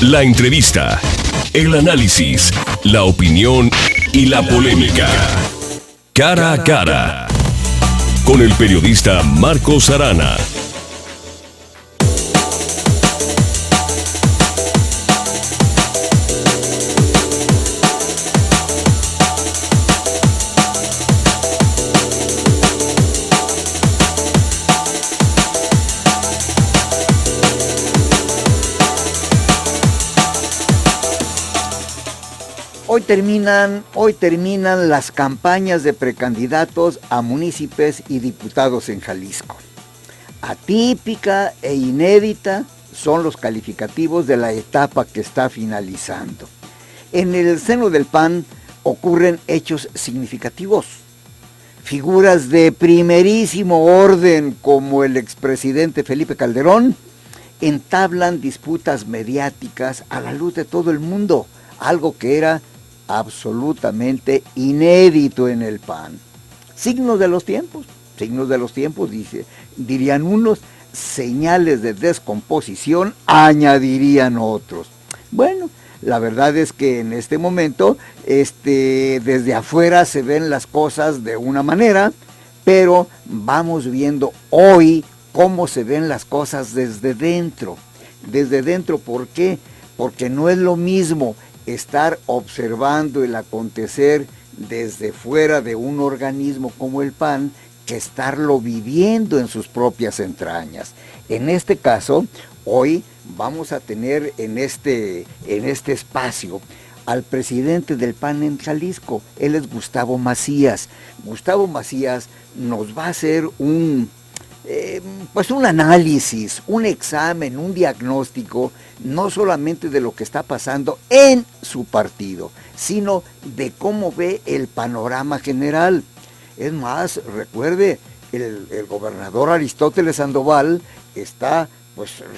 La entrevista, el análisis, la opinión y la polémica. Cara a cara. Con el periodista Marcos Arana. Hoy terminan las campañas de precandidatos a municipios y diputados en Jalisco. Atípica e inédita son los calificativos de la etapa que está finalizando. En el seno del PAN ocurren hechos significativos. Figuras de primerísimo orden como el expresidente Felipe Calderón entablan disputas mediáticas a la luz de todo el mundo, algo que era absolutamente inédito en el PAN. Signos de los tiempos, dirían unos, señales de descomposición, añadirían otros. Bueno, la verdad es que en este momento, desde afuera se ven las cosas de una manera, pero vamos viendo hoy cómo se ven las cosas desde dentro. Desde dentro, ¿por qué? Porque no es lo mismo estar observando el acontecer desde fuera de un organismo como el PAN que estarlo viviendo en sus propias entrañas. En este caso, hoy vamos a tener en este espacio al presidente del PAN en Jalisco. Él es Gustavo Macías. Gustavo Macías nos va a hacer un análisis, un examen, un diagnóstico, no solamente de lo que está pasando en su partido, sino de cómo ve el panorama general. Es más, recuerde, el gobernador Aristóteles Sandoval está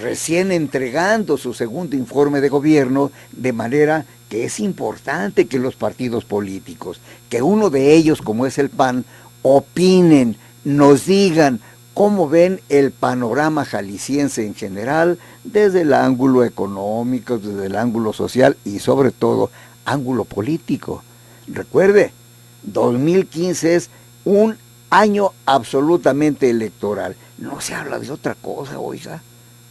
recién entregando su segundo informe de gobierno, de manera que es importante que los partidos políticos, que uno de ellos, como es el PAN, opinen, nos digan cómo ven el panorama jalisciense en general, desde el ángulo económico, desde el ángulo social y sobre todo ángulo político. Recuerde, 2015 es un año absolutamente electoral. No se habla de otra cosa, oiga,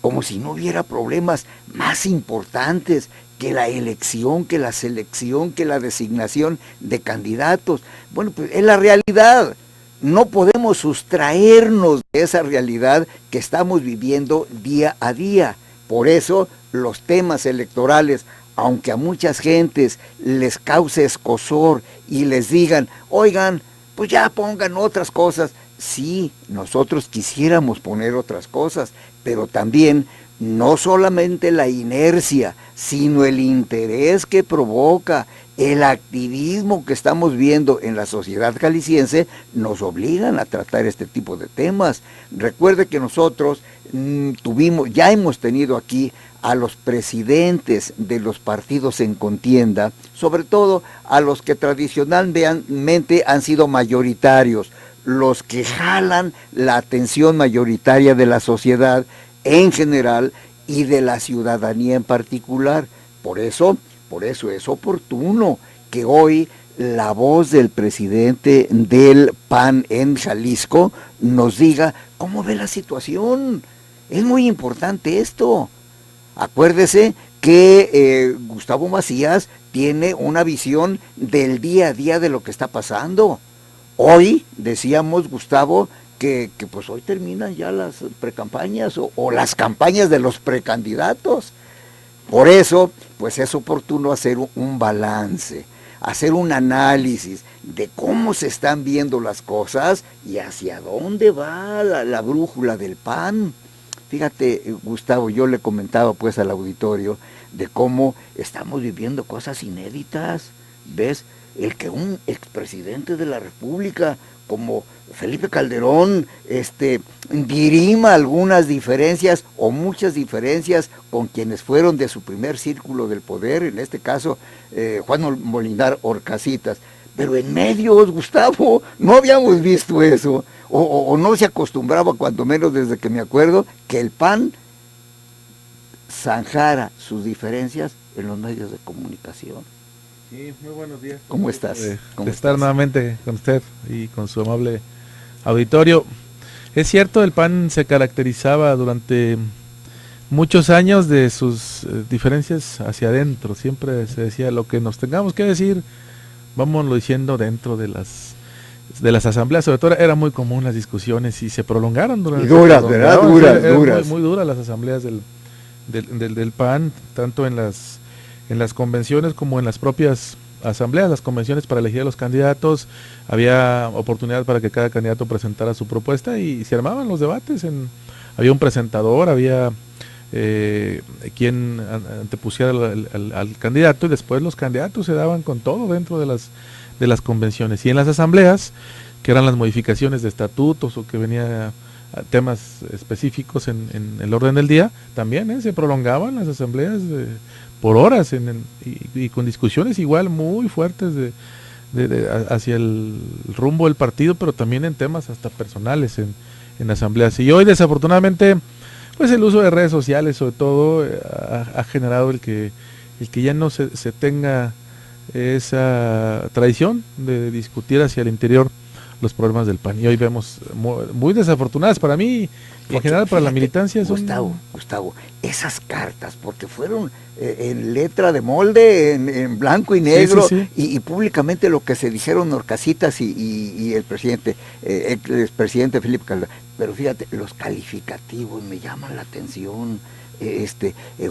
como si no hubiera problemas más importantes que la elección, que la selección, que la designación de candidatos. Bueno, pues es la realidad. No podemos sustraernos de esa realidad que estamos viviendo día a día. Por eso los temas electorales, aunque a muchas gentes les cause escozor y les digan, oigan, pues ya pongan otras cosas. Sí, nosotros quisiéramos poner otras cosas, pero también no solamente la inercia, sino el interés que provoca, el activismo que estamos viendo en la sociedad jalisciense, nos obligan a tratar este tipo de temas. Recuerde que nosotros ya hemos tenido aquí a los presidentes de los partidos en contienda, sobre todo a los que tradicionalmente han sido mayoritarios, los que jalan la atención mayoritaria de la sociedad en general y de la ciudadanía en particular. Por eso es oportuno que hoy la voz del presidente del PAN en Jalisco nos diga cómo ve la situación. Es muy importante esto. Acuérdese que Gustavo Macías tiene una visión del día a día de lo que está pasando. Hoy, decíamos, Gustavo, que pues hoy terminan ya las precampañas o las campañas de los precandidatos. Por eso, pues es oportuno hacer un balance, hacer un análisis de cómo se están viendo las cosas y hacia dónde va la brújula del PAN. Fíjate, Gustavo, yo le comentaba pues al auditorio de cómo estamos viviendo cosas inéditas. ¿Ves? El que un expresidente de la República como Felipe Calderón dirima algunas diferencias o muchas diferencias con quienes fueron de su primer círculo del poder, en este caso Juan Molinar Horcasitas. Pero en medios, Gustavo, no habíamos visto eso, o no se acostumbraba, cuando menos desde que me acuerdo, que el PAN zanjara sus diferencias en los medios de comunicación. Sí, muy buenos días. ¿Cómo estás? ¿Cómo estar nuevamente con usted y con su amable auditorio. Es cierto, el PAN se caracterizaba durante muchos años de sus diferencias hacia adentro. Siempre se decía, lo que nos tengamos que decir, vámonos diciendo dentro de las asambleas. Sobre todo era muy común las discusiones y se prolongaron durante... Y duras, ¿verdad? Duras. Muy duras las asambleas del PAN, tanto en las convenciones como en las propias asambleas, las convenciones para elegir a los candidatos. Había oportunidad para que cada candidato presentara su propuesta y se armaban los debates. Había un presentador, había quien antepusiera al candidato, y después los candidatos se daban con todo dentro de las convenciones. Y en las asambleas, que eran las modificaciones de estatutos o que venía temas específicos en el orden del día, también se prolongaban las asambleas por horas y con discusiones igual muy fuertes hacia el rumbo del partido, pero también en temas hasta personales en asambleas. Y hoy, desafortunadamente, pues el uso de redes sociales sobre todo ha generado el que ya no se tenga esa tradición de discutir hacia el interior los problemas del PAN. Y hoy vemos muy desafortunadas para mí y en general para la militancia. Gustavo, esas cartas, porque fueron en letra de molde, en blanco y negro, sí. Y públicamente lo que se dijeron Horcasitas y el presidente, el expresidente Felipe Calderón. Pero fíjate, los calificativos me llaman la atención.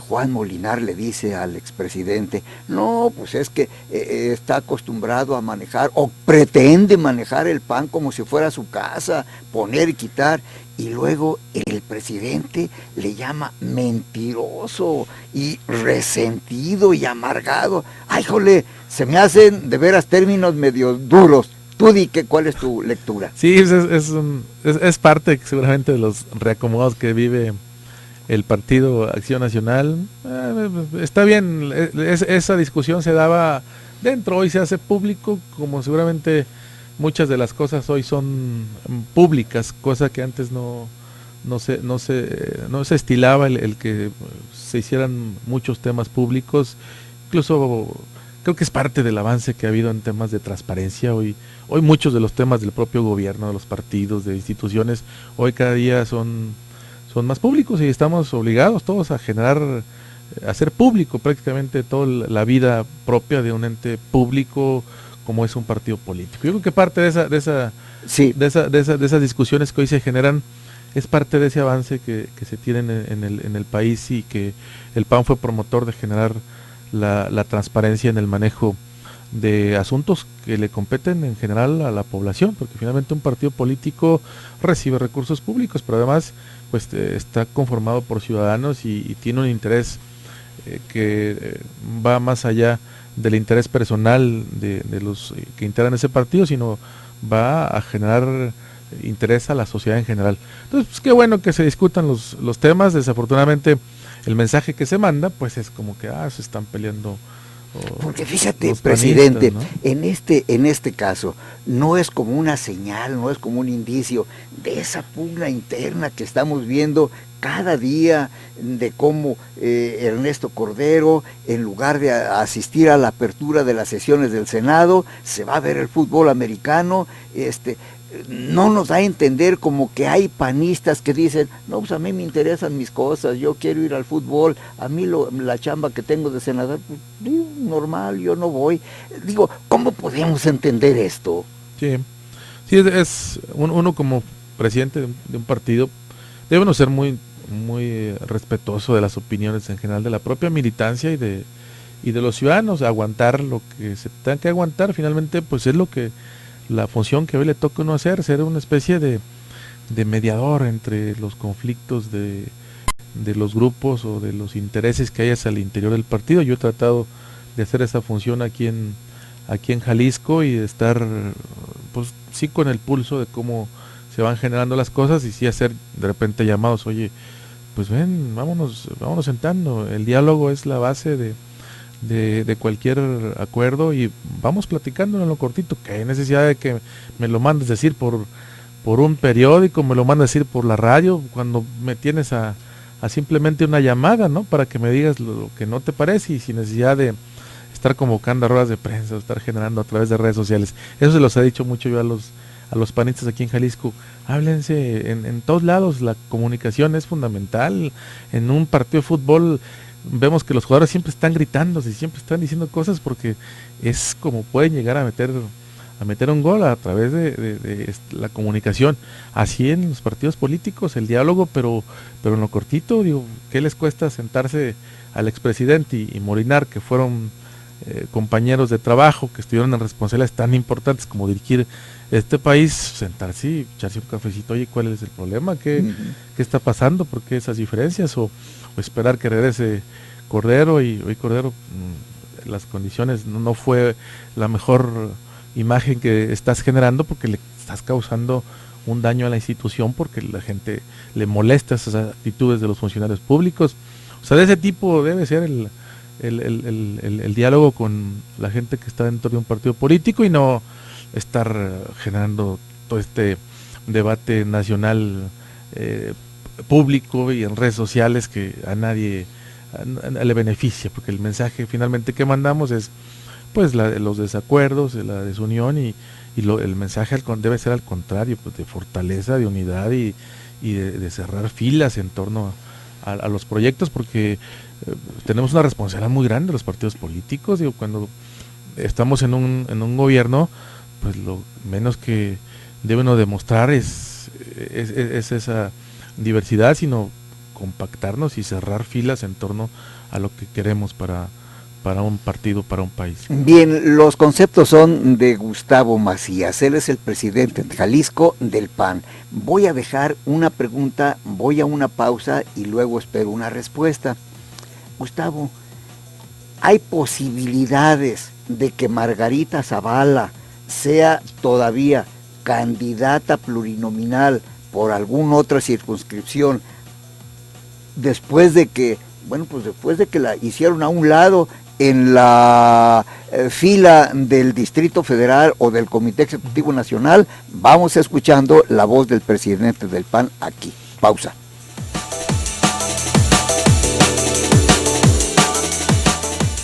Juan Molinar le dice al expresidente, no, pues es que está acostumbrado a manejar, o pretende manejar el PAN como si fuera su casa, poner y quitar, y luego el presidente le llama mentiroso y resentido y amargado. Ay, jole, se me hacen de veras términos medio duros. Tú di cuál es tu lectura. Sí, es parte seguramente de los reacomodados que vive el Partido Acción Nacional. Está bien, esa discusión se daba dentro, hoy se hace público, como seguramente muchas de las cosas hoy son públicas, cosa que antes no se estilaba el que se hicieran muchos temas públicos. Incluso creo que es parte del avance que ha habido en temas de transparencia. Hoy muchos de los temas del propio gobierno, de los partidos, de instituciones, hoy cada día son más públicos y estamos obligados todos a hacer público prácticamente toda la vida propia de un ente público como es un partido político. Yo creo que parte de esas discusiones que hoy se generan es parte de ese avance que se tiene en el país, y que el PAN fue promotor de generar la transparencia en el manejo de asuntos que le competen en general a la población, porque finalmente un partido político recibe recursos públicos, pero además pues está conformado por ciudadanos y tiene un interés que va más allá del interés personal de los que integran ese partido, sino va a generar interés a la sociedad en general. Entonces, pues qué bueno que se discutan los temas. Desafortunadamente el mensaje que se manda pues es como que se están peleando. Porque fíjate, presidente, ¿no? en este caso, no es como una señal, no es como un indicio de esa pugna interna que estamos viendo cada día, de cómo Ernesto Cordero, en lugar de asistir a la apertura de las sesiones del Senado, se va a ver el fútbol americano. No nos da a entender como que hay panistas que dicen, no, pues a mí me interesan mis cosas, yo quiero ir al fútbol, a mí la chamba que tengo de senador, pues, normal, yo no voy. Digo, ¿cómo podemos entender esto? Sí, es uno como presidente de un partido, debe uno ser muy respetuoso de las opiniones en general de la propia militancia y de los ciudadanos, aguantar lo que se tenga que aguantar. Finalmente pues es la función que hoy le toca a uno hacer, ser una especie de mediador entre los conflictos de los grupos o de los intereses que hay al interior del partido. Yo he tratado de hacer esa función aquí en Jalisco y de estar pues sí con el pulso de cómo se van generando las cosas, y sí hacer de repente llamados, oye, pues ven, vámonos sentando, el diálogo es la base de cualquier acuerdo, y vamos platicando en lo cortito, que hay necesidad de que me lo mandes decir por un periódico, me lo mandes decir por la radio, cuando me tienes a a simplemente una llamada, ¿no? Para que me digas lo que no te parece y sin necesidad de estar convocando a ruedas de prensa o estar generando a través de redes sociales. Eso se los he dicho mucho yo a los panistas aquí en Jalisco. Háblense en todos lados, la comunicación es fundamental. En un partido de fútbol vemos que los jugadores siempre están gritando y siempre están diciendo cosas porque es como pueden llegar a meter un gol a través de la comunicación. Así en los partidos políticos, el diálogo, pero en lo cortito, digo, ¿qué les cuesta sentarse al expresidente y Molinar, que fueron compañeros de trabajo, que estuvieron en responsabilidades tan importantes como dirigir este país, sentarse y echarse un cafecito? Oye, ¿cuál es el problema? ¿Qué está pasando? ¿Por qué esas diferencias? O esperar que regrese Cordero, y hoy Cordero, las condiciones no fue la mejor imagen que estás generando, porque le estás causando un daño a la institución, porque la gente le molesta esas actitudes de los funcionarios públicos. O sea, de ese tipo debe ser el diálogo con la gente que está dentro de un partido político, y no estar generando todo este debate nacional público y en redes sociales que a nadie le beneficia, porque el mensaje finalmente que mandamos es pues los desacuerdos, la desunión, y el mensaje debe ser al contrario, pues de fortaleza, de unidad y de cerrar filas en torno a los proyectos, porque tenemos una responsabilidad muy grande los partidos políticos. Digo, cuando estamos en un gobierno, pues lo menos que deben demostrar es esa diversidad, sino compactarnos y cerrar filas en torno a lo que queremos para un partido, para un país. Bien, los conceptos son de Gustavo Macías. Él es el presidente de Jalisco del PAN. Voy a dejar una pregunta, voy a una pausa y luego espero una respuesta. Gustavo, ¿hay posibilidades de que Margarita Zavala sea todavía candidata plurinominal por alguna otra circunscripción después de que la hicieron a un lado en la fila del Distrito Federal o del Comité Ejecutivo Nacional? Vamos escuchando la voz del presidente del PAN aquí. Pausa.